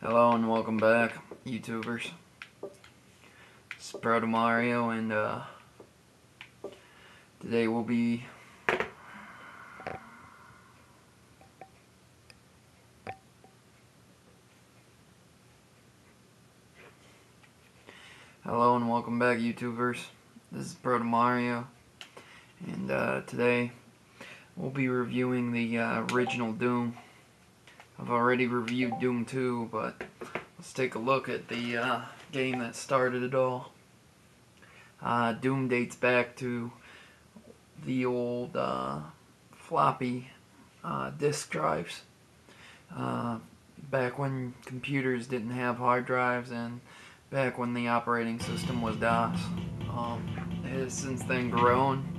Hello and welcome back, YouTubers. It's Proto Mario, and today we'll be Hello and welcome back, YouTubers. This is Proto Mario, and today we'll be reviewing the original Doom. I've already reviewed Doom 2, but let's take a look at the game that started it all. Doom dates back to the old floppy disk drives, back when computers didn't have hard drives and back when the operating system was DOS. It has since then grown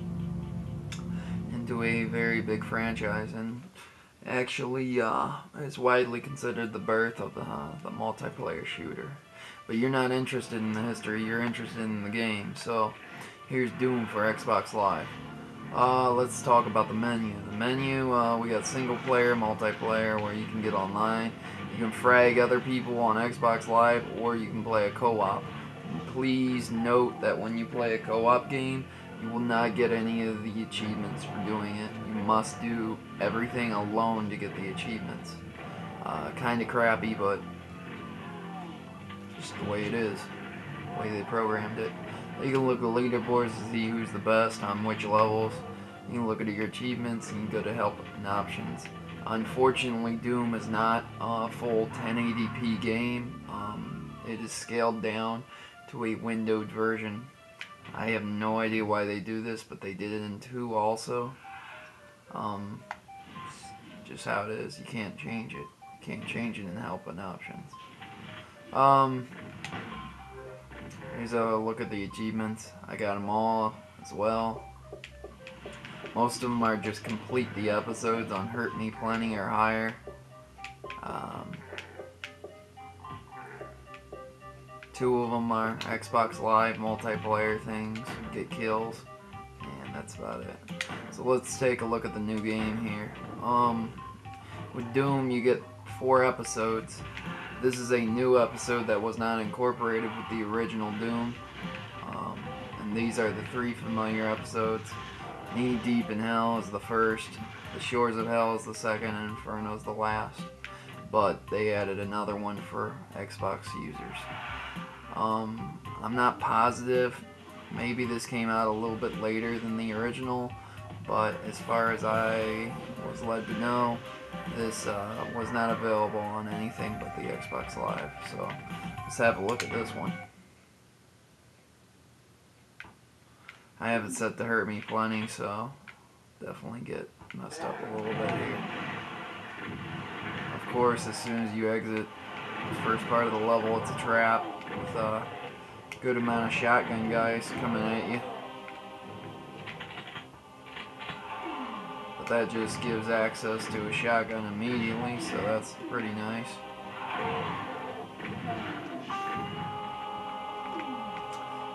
into a very big franchise, and actually is widely considered the birth of the multiplayer shooter. But you're not interested in the history, you're interested in the game. So here's Doom for Xbox Live. Let's talk about the menu. The menu, we got single player, multiplayer, where you can get online. You can frag other people on Xbox Live, or you can play a co-op. Please note that when you play a co-op game, you will not get any of the achievements for doing it. You must do everything alone to get the achievements. Kinda crappy, but just the way it is. The way they programmed it. You can look at leaderboards to see who's the best on which levels. You can look at your achievements, and you can go to help and options. Unfortunately, Doom is not a full 1080p game. It is scaled down to a windowed version. I have no idea why they do this, but they did it in 2 also. Just how it is. You can't change it. You can't change it in help and options. Here's a look at the achievements. I got them all as well. Most of them are just complete the episodes on Hurt Me Plenty or higher. 2 of them are Xbox Live multiplayer things, get kills, and that's about it. So let's take a look at the new game here. With Doom, you get 4 episodes. This is a new episode that was not incorporated with the original Doom. And these are the 3 familiar episodes. Knee Deep in Hell is the first, The Shores of Hell is the second, and Inferno is the last. But they added another one for Xbox users. I'm not positive. Maybe this came out a little bit later than the original, but as far as I was led to know, this was not available on anything but the Xbox Live. So let's have a look at this one. I have it set to Hurt Me Plenty, so definitely get messed up a little bit here. Of course, as soon as you exit the first part of the level, it's a trap with a good amount of shotgun guys coming at you. But that just gives access to a shotgun immediately, so that's pretty nice.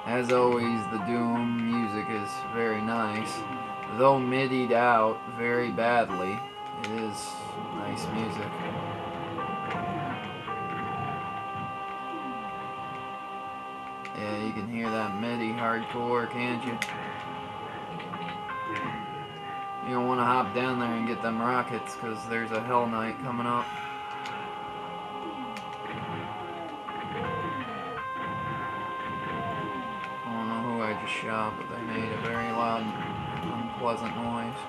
As always, the Doom music is very nice. Though midied out very badly, it is nice music. Yeah, you can hear that MIDI hardcore, can't you? You don't want to hop down there and get them rockets, because there's a Hell Knight coming up. I don't know who I just shot, but they made a very loud, unpleasant noise.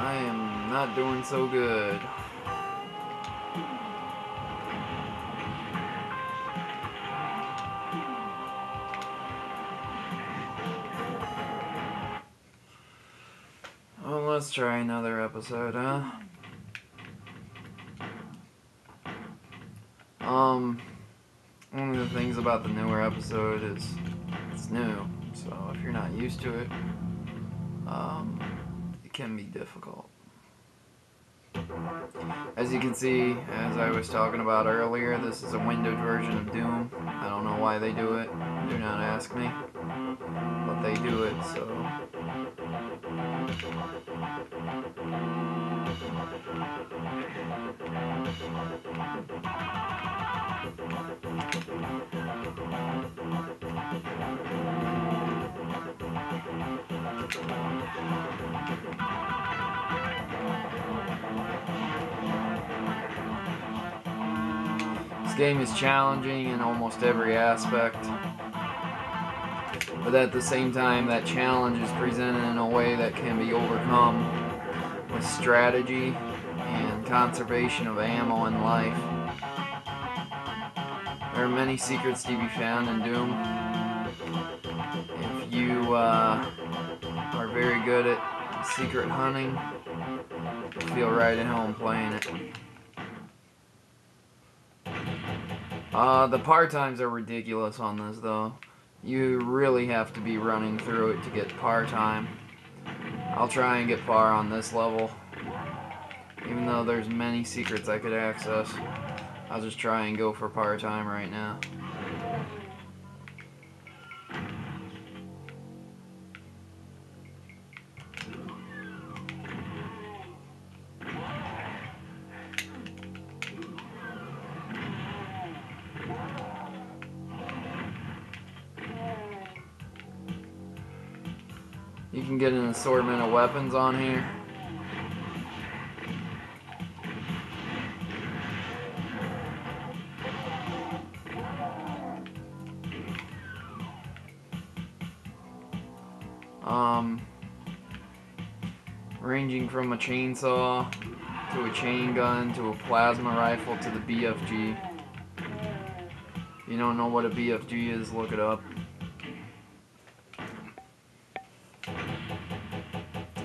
I am not doing so good. Well, let's try another episode, huh? One of the things about the newer episode is it's new, so if you're not used to it, it can be difficult. As you can see, as I was talking about earlier, this is a windowed version of Doom. I don't know why they do it. Do not ask me. But they do it, so... This game is challenging in almost every aspect, but at the same time that challenge is presented in a way that can be overcome with strategy and conservation of ammo and life. There are many secrets to be found in Doom. If you are very good at secret hunting, you'll feel right at home playing it. The par times are ridiculous on this though. You really have to be running through it to get par time. I'll try and get par on this level. Even though there's many secrets I could access, I'll just try and go for par time right now. You can get an assortment of weapons on here. Ranging from a chainsaw to a chain gun to a plasma rifle to the BFG. If you don't know what a BFG is, look it up.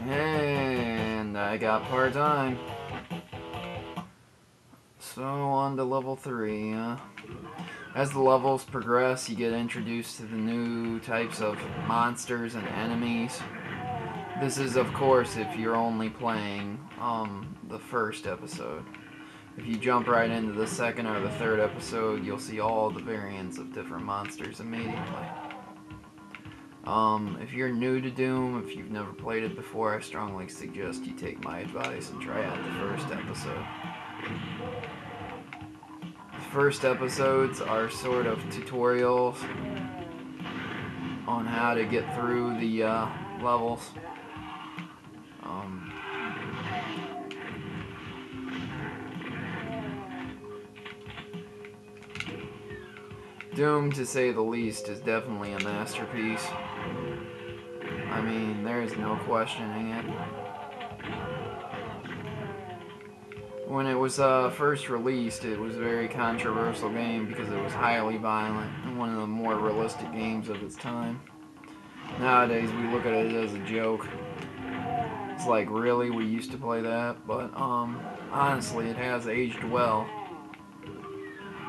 And I got par time. So on to level 3. As the levels progress, you get introduced to the new types of monsters and enemies. This is, of course, if you're only playing the first episode. If you jump right into the second or the third episode, you'll see all the variants of different monsters immediately. If you're new to Doom, if you've never played it before, I strongly suggest you take my advice and try out the first episode. The first episodes are sort of tutorials on how to get through the levels. Doom, to say the least, is definitely a masterpiece. I mean, there is no questioning it. When it was first released, it was a very controversial game because it was highly violent and one of the more realistic games of its time. Nowadays, we look at it as a joke. It's like, really? We used to play that? But, honestly, it has aged well.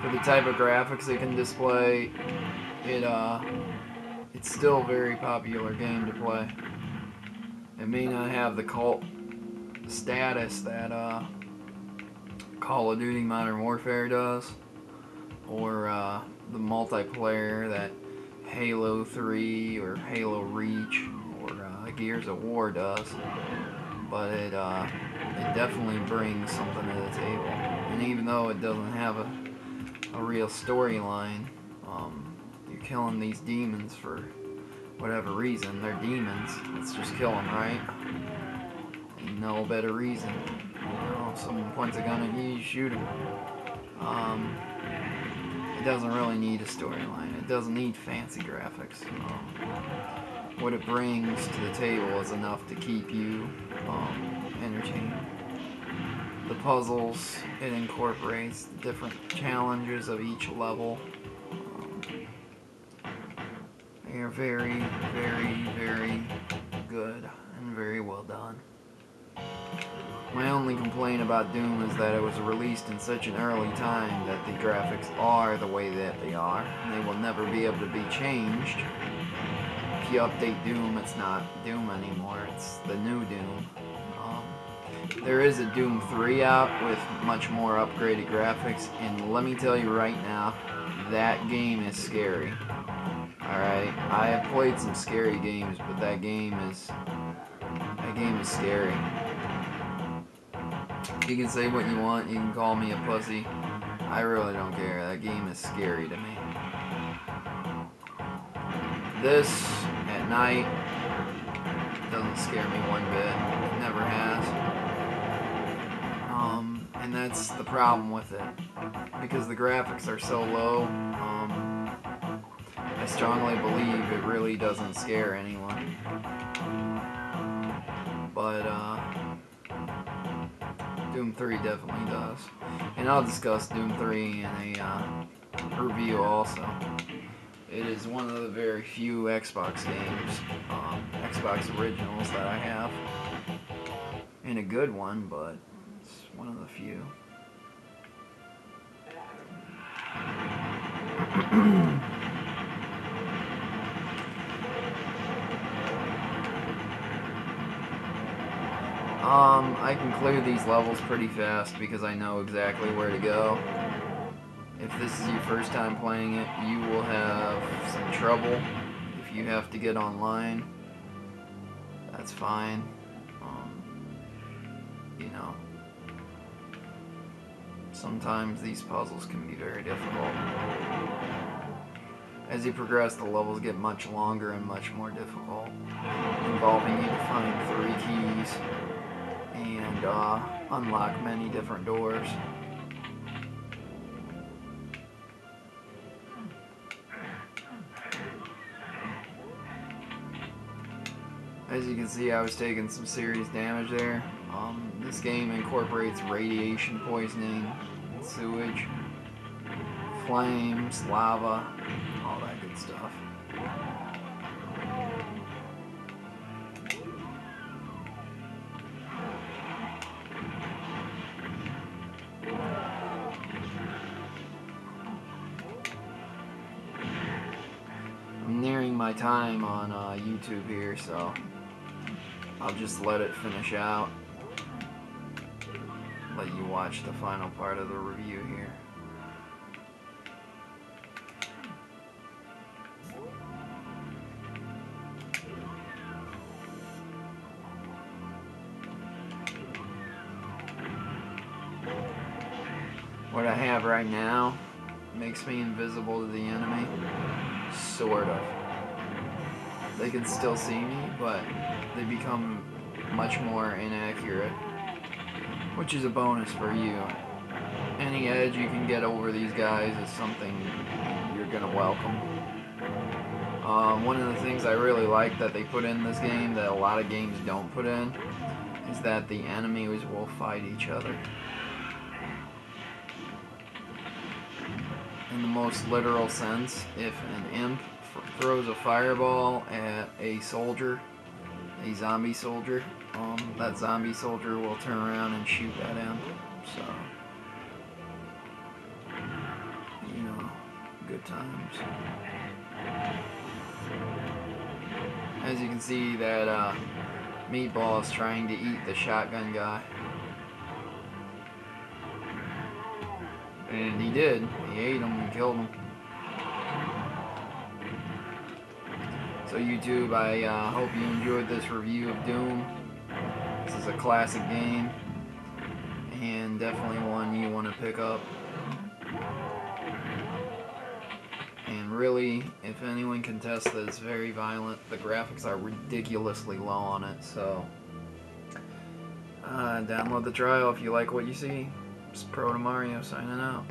For the type of graphics it can display, it's still a very popular game to play. It may not have the cult status that Call of Duty Modern Warfare does, or the multiplayer that Halo 3 or Halo Reach or Gears of War does, but it definitely brings something to the table. And even though it doesn't have a real storyline, you're killing these demons for whatever reason. They're demons. Let's just kill them, right? Ain't no better reason. You know, if someone points a gun at you, you shoot them. It doesn't really need a storyline. It doesn't need fancy graphics. What it brings to the table is enough to keep you entertained. The puzzles it incorporates, the different challenges of each level. They are very, very, very good and very well done. My only complaint about Doom is that it was released in such an early time that the graphics are the way that they are, and they will never be able to be changed. If you update Doom, it's not Doom anymore, it's the new Doom. there is a Doom 3 out with much more upgraded graphics, and let me tell you right now, that game is scary. Alright, I have played some scary games, but that game is scary. You can say what you want, you can call me a pussy. I really don't care. That game is scary to me. This, at night, doesn't scare me one bit. It never has. And that's the problem with it. Because the graphics are so low, I strongly believe it really doesn't scare anyone. But, Doom 3 definitely does. And I'll discuss Doom 3 in a review also. It is one of the very few Xbox games, Xbox originals that I have. And a good one, but it's one of the few. I can clear these levels pretty fast because I know exactly where to go. If this is your first time playing it, you will have some trouble if you have to get online. That's fine. You know, sometimes these puzzles can be very difficult. As you progress, the levels get much longer and much more difficult, involving you to find 3 keys and unlock many different doors. As you can see, I was taking some serious damage there. This game incorporates radiation poisoning, sewage, flames, lava, all that good stuff. I'm nearing my time on YouTube here, so I'll just let it finish out. Let you watch the final part of the review here. What I have right now makes me invisible to the enemy, sort of. They can still see me, but they become much more inaccurate, which is a bonus for you. Any edge you can get over these guys is something you're gonna welcome. One of the things I really like that they put in this game that a lot of games don't put in is that the enemies will fight each other. In the most literal sense, if an imp throws a fireball at a soldier, a zombie soldier, that zombie soldier will turn around and shoot at him. So, you know, good times. As you can see, that meatball is trying to eat the shotgun guy. And he did. He ate him and killed him. So YouTube, I hope you enjoyed this review of Doom. This is a classic game, and definitely one you want to pick up. And really, if anyone can test that it's very violent, the graphics are ridiculously low on it, so download the trial if you like what you see. It's Proto Mario signing out.